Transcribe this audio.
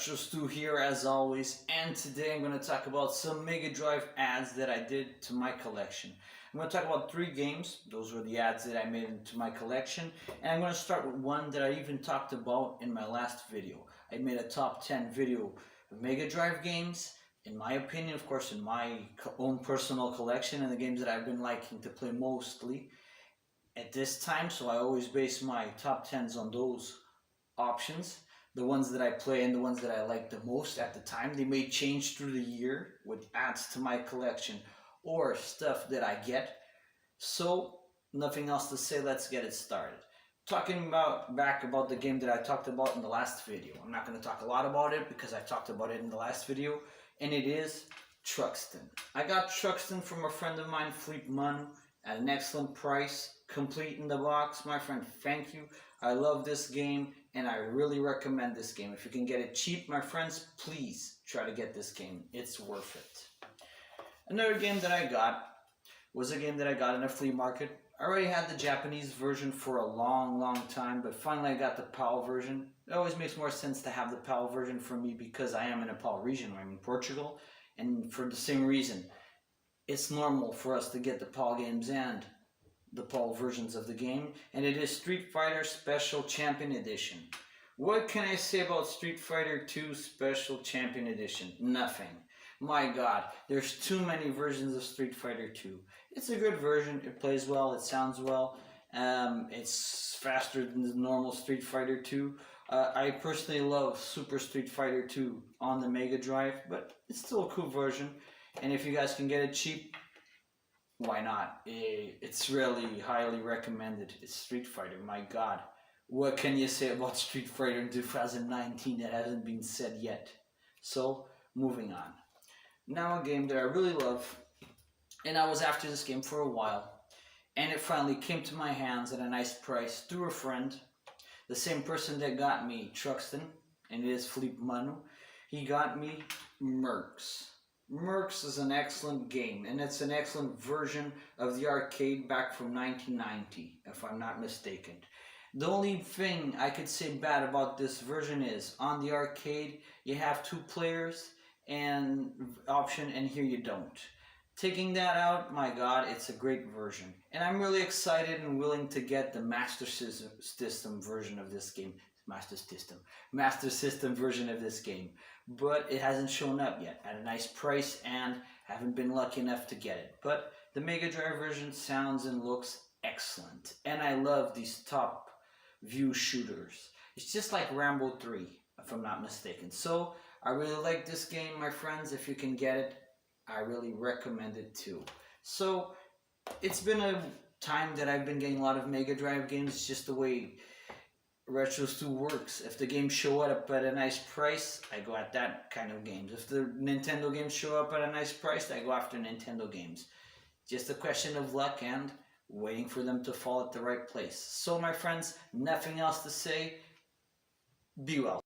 Retro Stu here as always, and today I'm going to talk about some Mega Drive ads that I did to my collection. I'm going to talk about 3 games. Those were the ads that I made into my collection, and I'm going to start with one that I even talked about in my last video. I made a top 10 video of Mega Drive games, in my opinion, of course, in my own personal collection, and the games that I've been liking to play mostly at this time, so I always base my top 10s on those options. The ones that I play and the ones that I like the most at the time. They may change through the year with adds to my collection or stuff that I get. So nothing else to say, let's get it started. Talking back about the game that I talked about in the last video. I'm not going to talk a lot about it because I talked about it in the last video, and it is Truxton. I got Truxton from a friend of mine, Fleet Manu, at an excellent price, complete in the box. My friend, thank you. I love this game and I really recommend this game. If you can get it cheap, my friends, please try to get this game. It's worth it. Another game that I got was a game that I got in a flea market. I already had the Japanese version for a long time, but finally I got the PAL version. It always makes more sense to have the PAL version for me because I am in a PAL region. I'm in Portugal, and for the same reason, it's normal for us to get the PAL games and the PAL versions of the game, and it is Street Fighter Special Champion Edition. What can I say about Street Fighter 2 Special Champion Edition? Nothing. My god, there's too many versions of Street Fighter 2. It's a good version, it plays well, it sounds well, it's faster than the normal Street Fighter 2. I personally love Super Street Fighter 2 on the Mega Drive, but it's still a cool version, and if you guys can get it cheap, why not? It's really highly recommended. It's Street Fighter, my god. What can you say about Street Fighter in 2019 that hasn't been said yet? So, moving on. Now a game that I really love, and I was after this game for a while, and it finally came to my hands at a nice price through a friend, the same person that got me Truxton, and it is Fleet Manu. He got me Mercs. Mercs is an excellent game, and it's an excellent version of the arcade back from 1990, if I'm not mistaken. The only thing I could say bad about this version is, on the arcade, you have 2 players and option, and here you don't. Taking that out, my god, it's a great version. And I'm really excited and willing to get the Master System version of this game. Master System version of this game, but it hasn't shown up yet at a nice price and haven't been lucky enough to get it. But the Mega Drive version sounds and looks excellent, and I love these top view shooters. It's just like Rambo 3, if I'm not mistaken. So I really like this game, my friends. If you can get it, I really recommend it too. So it's been a time that I've been getting a lot of Mega Drive games. It's just the way Retro Stu works. If the games show up at a nice price, I go at that kind of games. If the Nintendo games show up at a nice price, I go after Nintendo games. Just a question of luck and waiting for them to fall at the right place. So my friends, nothing else to say. Be well.